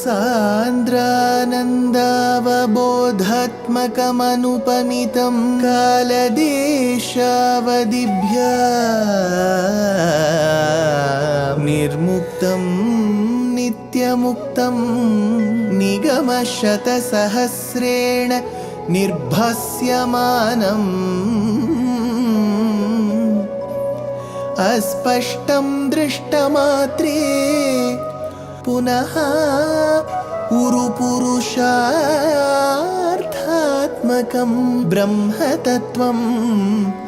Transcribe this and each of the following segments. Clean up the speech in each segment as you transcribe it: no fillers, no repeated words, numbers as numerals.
सान्द्रानन्दावबोधात्मकमनुपमितं कालदेशावदिभ्या निर्मुक्तं नित्यमुक्तं निगमशतसहस्रेण निर्भास्यमानम् अस्पष्टं दृष्टमात्रे पुनः उरुपुरुषार्थात्मकं ब्रह्मतत्त्वं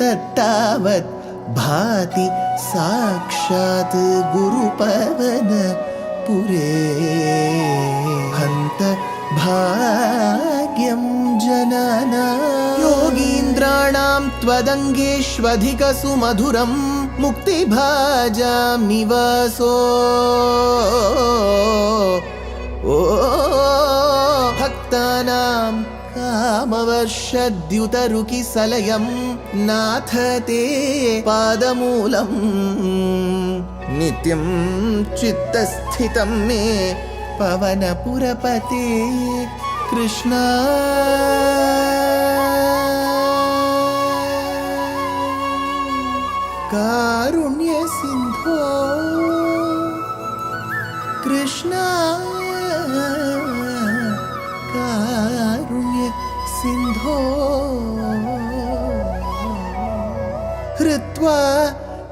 तत्तावत् भाति साक्षात् गुरुपवनपुरे हन्त भाग्यं जनानां योगीन्द्राणां त्वदङ्गेष्वधिकसुमधुरं मुक्तिभाजां निवासो भक्तानां कामवर्षद्युतरुकिसलयं नाथ ते पादमूलं नित्यं चित्तस्थितं मे पवनपुरपते कृष्णा कारुण्यसिन्धो कृष्णा कारुण्यसिन्धो हृत्वा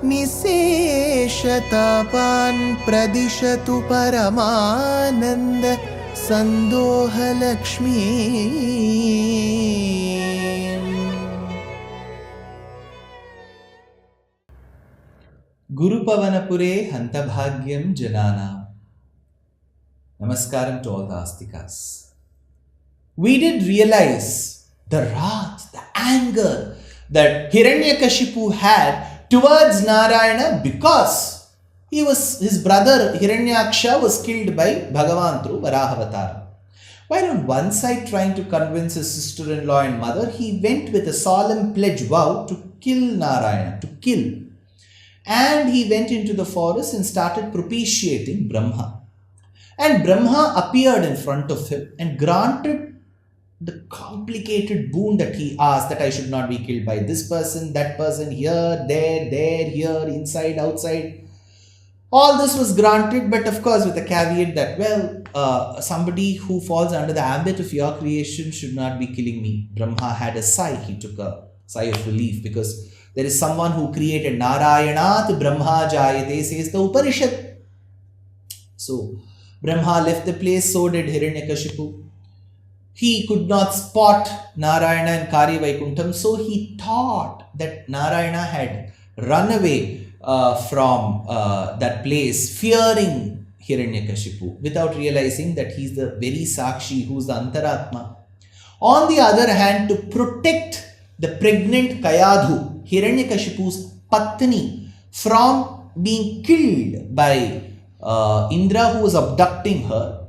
निशेषतापान् प्रदिशतु परमानन्द सन्दोहलक्ष्मी Gurupavanapure Hantabhagyam Janana. Namaskaram to all the Astikas. We did realize the wrath, the anger that Hiranyakashipu had towards Narayana because his brother Hiranyaksha was killed by Bhagavan through Varahavatar. While on one side trying to convince his sister-in-law and mother, he went with a solemn pledge vow to kill Narayana, to kill. And he went into the forest and started propitiating Brahma. And Brahma appeared in front of him and granted the complicated boon that he asked, that I should not be killed by this person, that person, here, there, here, inside, outside. All this was granted, but of course with a caveat that, somebody who falls under the ambit of your creation should not be killing me. Brahma had a sigh. He took a sigh of relief because there is someone who created Narayanat Brahma Jayate, says the Upanishad. So Brahma left the place, so did Hiranyakashipu. He could not spot Narayana in Kari Vaikuntham, so he thought that Narayana had run away from that place, fearing Hiranyakashipu, without realizing that he is the very Sakshi, who is the Antaratma. On the other hand, to protect the pregnant Kayadhu, Hiranyakashipu's Patni, from being killed by Indra, who was abducting her,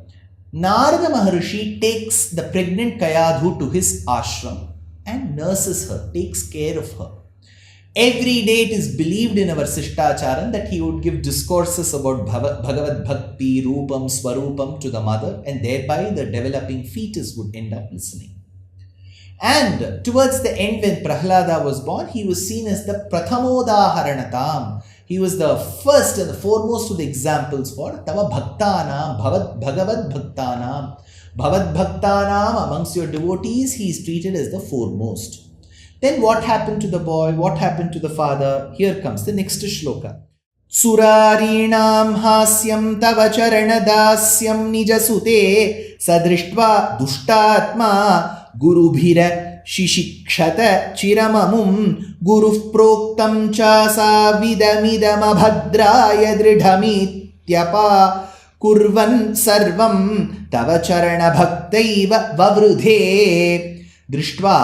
Narada Maharishi takes the pregnant Kayadhu to his ashram and nurses her, takes care of her. Every day it is believed in our Sishtacharan that he would give discourses about Bhagavad Bhakti, Rupam, Swarupam to the mother, and thereby the developing fetus would end up listening. And towards the end, when Prahlada was born, he was seen as the Prathamodaharanatam. He was the first and the foremost of the examples for Tava Bhaktanam, Bhagavad Bhaktanam. Bhavad Bhaktanam, amongst your devotees, he is treated as the foremost. Then what happened to the boy? What happened to the father? Here comes the next shloka. Surarinam hasyam tava charanadasyam nijasute sadrishtva dushtatma gurubhira shishikshata chiramamum guruh proktam cha savidamidam abhadraya dridhamityapa kurvan sarvam tava charana bhaktaiva vavrudhe drishtva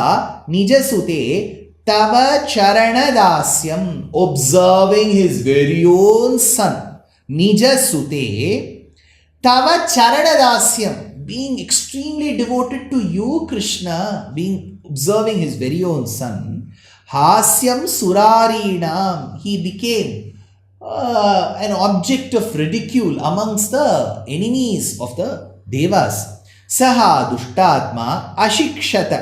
nijasute tava charanadasyam, observing his very own son, nijasute tava charanadasyam, being extremely devoted to you, Krishna, being observing his very own son, hasyam surarinam, he became an object of ridicule amongst the enemies of the devas. Saha dushtatma ashikshata.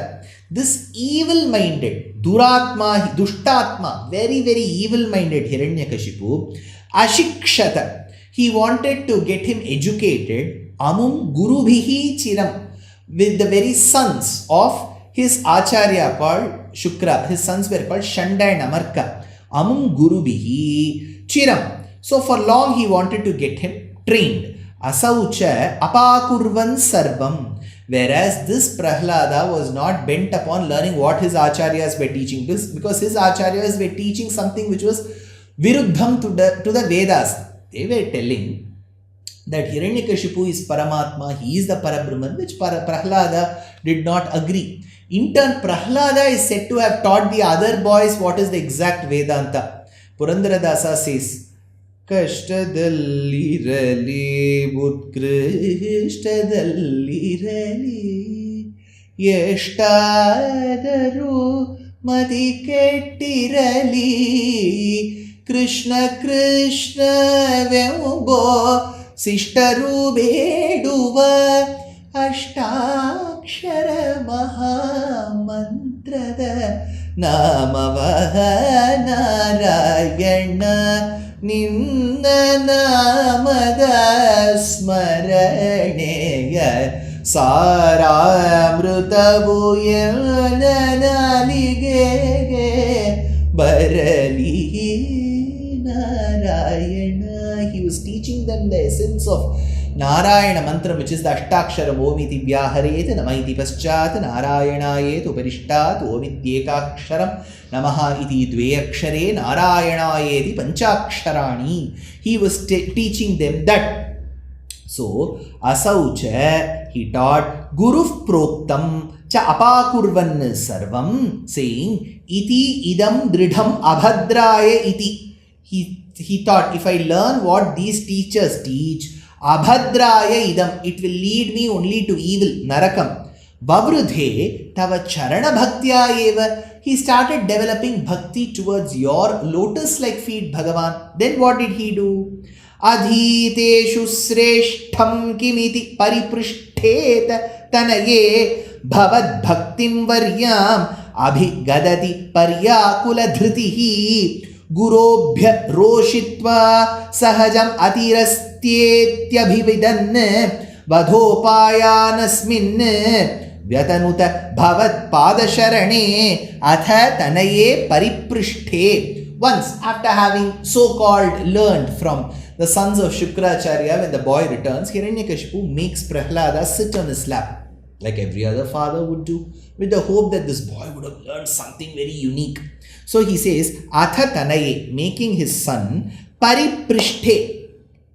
This evil-minded, duratma, dushtatma, very, very evil-minded Hiranyakashipu, ashikshata. He wanted to get him educated, amum gurubhihi chiram, with the very sons of his acharya called Shukra. His sons were called Shanda and Amarka. Amum gurubihi chiram. So for long he wanted to get him trained. Asaucha apakurvan sarvam. Whereas this Prahlada was not bent upon learning what his acharyas were teaching, because his acharyas were teaching something which was viruddham to the Vedas. They were telling that Hiranyakashipu is paramatma, he is the Parabrahman, which Prahlada did not agree. In turn, Prahlada is said to have taught the other boys what is the exact Vedanta. Purandaradasa says, Kashtadallirali Utkrishhtadallirali Yeshtadaru Madikettirali Krishna Krishna Vembo Sishtaru Beduva Ashtakshara Mahamantrada Namavaha Narayana Ninna Namada Smaraneya Saramrutavu Yananalige Barali Narayana. He was teaching them the essence of Nārāyaṇa mantra, which is the Ashtakshara Omiti Vyaharete Namaiti Paschat Nārāyaṇāyet Uparishtat Omityekaksharam Namaha iti Dveyakshare Nārāyaṇāyeti Panchaksharani. He was teaching them that. So, Asaucha, he taught Guru Proktam Cha Apakurvan Sarvam, saying Iti Idam Dridham Abhadraya Iti. He thought, if I learn what these teachers teach, Abhadraya idam, it will lead me only to evil, narakam. Vavrudhe tava charana bhaktya eva. He started developing bhakti towards your lotus-like feet, Bhagavan. Then what did he do? Adhiteshu sreshtham kimiti pariprishtheta tanaye bhavad bhaktim varyam abhigadati paryakula dhritihi gurobhya roshitva sahajam atirastyetyabhividan vadhopayanasmin vyatanuta bhavat padasharane atha tanaye pariprishte. Once, after having so-called learned from the sons of Shukracharya, when the boy returns, Hiranyakashipu makes Prahlada sit on his lap, like every other father would do, with the hope that this boy would have learned something very unique. So he says, Atha Tanaye, making his son, Pariprishte,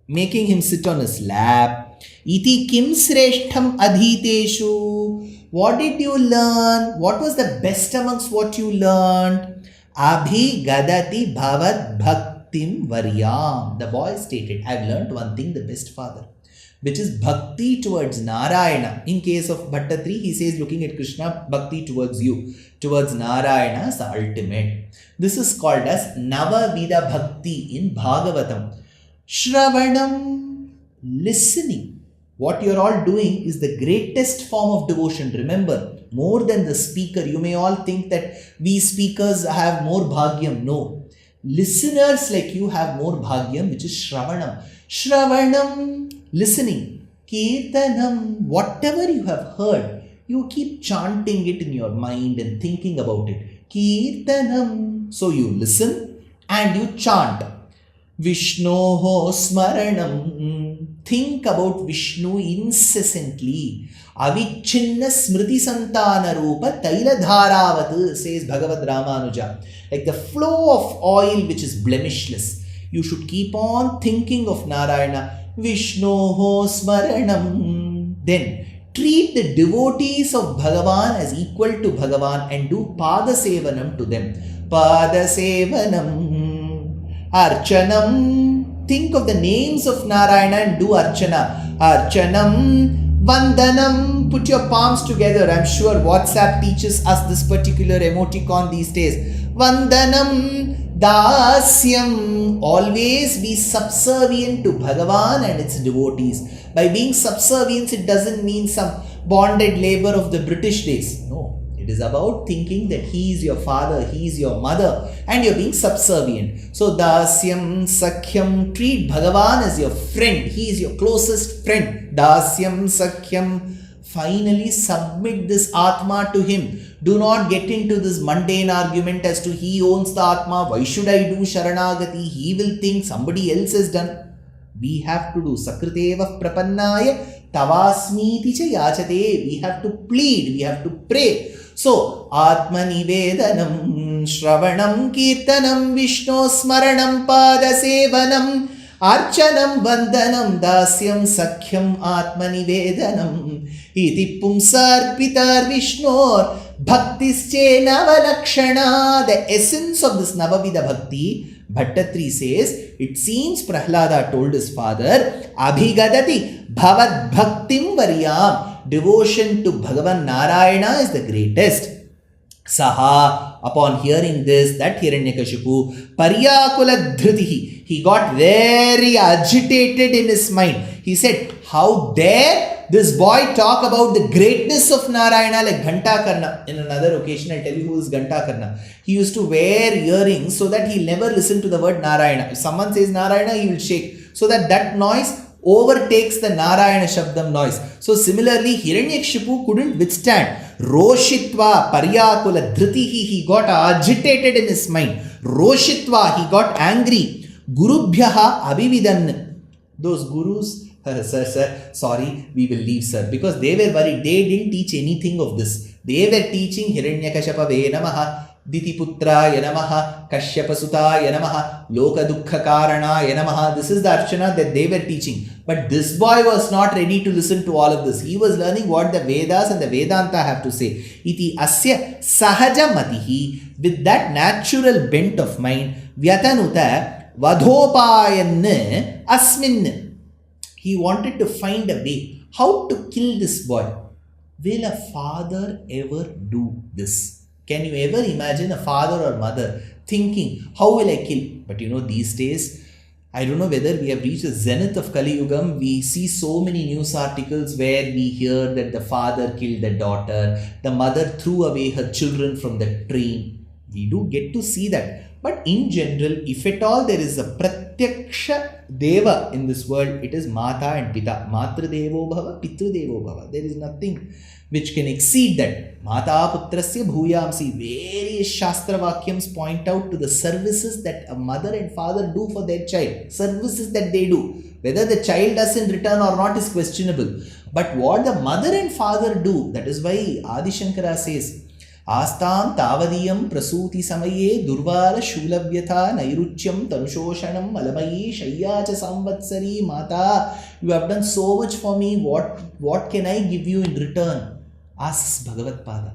making him sit on his lap, Iti Kim Sreshtham Adhiteshu. What did you learn? What was the best amongst what you learned? Abhi Gadati Bhavat Bhaktim Varyam. The boy stated, I have learned one thing, the best father, which is bhakti towards Narayana. In case of Bhaṭṭatiri, he says, looking at Krishna, bhakti towards you, towards Narayana is the ultimate. This is called as Navavida Bhakti in Bhagavatam. Shravanam, listening. What you are all doing is the greatest form of devotion. Remember, more than the speaker. You may all think that we speakers have more bhagyam. No. Listeners like you have more bhagyam, which is Shravanam. Shravanam, listening. Kirtanam, whatever you have heard, you keep chanting it in your mind and thinking about it. Kirtanam. So you listen and you chant. Vishnoho smaranam. Think about Vishnu incessantly. Avichinna smriti santana rupa taila dharavat, says Bhagavad Ramanuja. Like the flow of oil which is blemishless. You should keep on thinking of Narayana. Vishnoho smaranam. Then treat the devotees of Bhagavan as equal to Bhagavan and do pada sevanam to them. Pada sevanam. Archanam. Think of the names of Narayana and do Archana. Archanam, Vandanam. Put your palms together. I'm sure WhatsApp teaches us this particular emoticon these days. Vandanam, Dasyam, always be subservient to Bhagavan and its devotees. By being subservient, it doesn't mean some bonded labor of the British days. No, it is about thinking that he is your father, he is your mother, and you're being subservient. So, Dasyam, Sakhyam, treat Bhagavan as your friend. He is your closest friend. Dasyam, Sakhyam. Finally, submit this Atma to him. Do not get into this mundane argument as to he owns the Atma. Why should I do Sharanagati? He will think somebody else has done. We have to do Sakriteva Prapannaya Tavasmiti cha yachate. We have to plead, we have to pray. So, Atma Nivedanam, Shravanam, Kirtanam, Vishnu Smaranam, Pada Sevanam, Archanam, Vandanam, Dasyam, Sakhyam, Atma Nivedanam, Iti Pumsarpitar Vishnor, Bhaktische Navalakshana. The essence of this Navavida Bhakti, Bhaṭṭatiri says, it seems Prahlada told his father, Abhigadati Bhavad Bhaktim Varyam. Devotion to Bhagavan Narayana is the greatest. Saha, upon hearing this, that Hiranyakashipu, Paryakula Dhritihi, he got very agitated in his mind. He said, how dare this boy talk about the greatness of Narayana like Ghanta Karna. In another occasion, I'll tell you who is Ghanta Karna. He used to wear earrings so that he'll never listen to the word Narayana. If someone says Narayana, he will shake. So that noise overtakes the Narayana Shabdam noise. So similarly, Hiranyakashipu couldn't withstand. Roshitva Paryakula Dhritihi, he got agitated in his mind. Roshitva, he got angry. Gurubhyaha Abividan. Those gurus, sir, sorry, we will leave, sir, because they were worried. They didn't teach anything of this. They were teaching Hiranyakashapave Namaha, Ditiputraya Namaha, Kashyapasutaya Namaha, Loka Dukkha Karanaya Namaha. This is the Archana that they were teaching. But this boy was not ready to listen to all of this. He was learning what the Vedas and the Vedanta have to say. Iti asya sahaja matihi, with that natural bent of mind, Vyatanuta vadhopayan asmin. He wanted to find a way how to kill this boy. Will a father ever do this? Can you ever imagine a father or mother thinking, how will I kill? But these days, I don't know whether we have reached the zenith of Kali Yugam. We see so many news articles where we hear that the father killed the daughter, the mother threw away her children from the train. We do get to see that. But in general, if at all there is a Pratyaksha Deva in this world, it is Mata and Pita. Matra Devo Bhava, Pitru Devo Bhava. There is nothing which can exceed that. Mata Putrasya Bhuyamsi. Various Shastra Vakyams point out to the services that a mother and father do for their child. Services that they do. Whether the child does in return or not is questionable. But what the mother and father do, that is why Adi Shankara says, Astam Tavadiyam Prasuti Samaye Durvala Shulavyatha Nairuchyam Tanusoshanam Alamayi Shayyacha Samvatsari Mata. You have done so much for me. What can I give you in return? Asks Bhagavad Pada.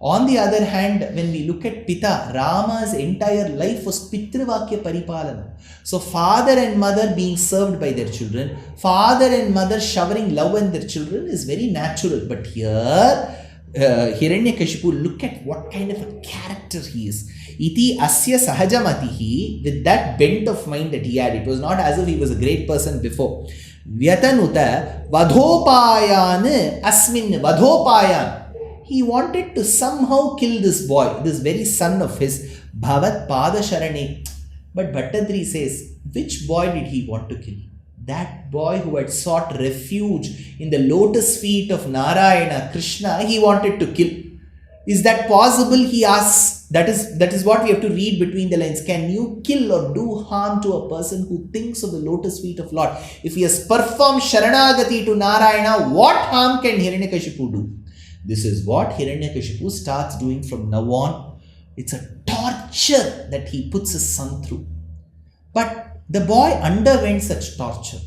On the other hand, when we look at Pita, Rama's entire life was Pitrivakya Paripalana. So father and mother being served by their children, father and mother showering love on their children is very natural. But here, Hiranyakashipu, look at what kind of a character he is. Iti asya sahajamatihi, with that bent of mind that he had. It was not as if he was a great person before. Vyatanuta vadhopayan asmin vadhopayan. He wanted to somehow kill this boy, this very son of his, Bhavat Pada Sharane. But Bhaṭṭatiri says, which boy did he want to kill? That boy who had sought refuge in the lotus feet of Narayana, Krishna, he wanted to kill. Is that possible? He asks. That is what we have to read between the lines. Can you kill or do harm to a person who thinks of the lotus feet of Lord? If he has performed Sharanagati to Narayana, what harm can Hiranyakashipu do? This is what Hiranyakashipu starts doing from now on. It's a torture that he puts his son through. But the boy underwent such torture.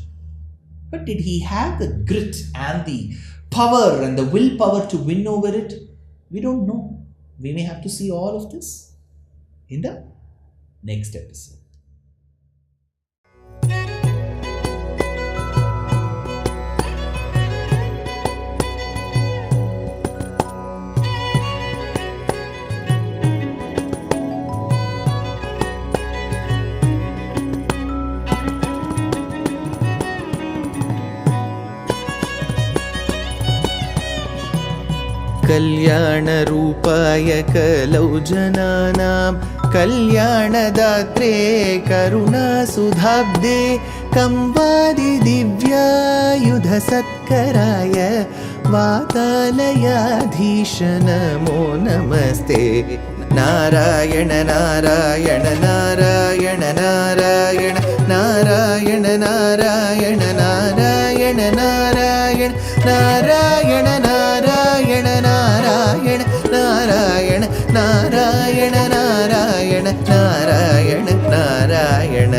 But did he have the grit and the power and the willpower to win over it? We don't know. We may have to see all of this in the next episode. कल्याणरूपाय कलौ जनानां कल्याणदात्रे करुणासुधाब्दे कंवादिदिव्यायुधसत्कराय वातालयाधीश नमो नमस्ते। नारायण नारायण नारायण नारायण नारायण नारायण नारायण नारायण नारायण नारायण नारायण नारायण नारायण नारायण नारायण नारायण।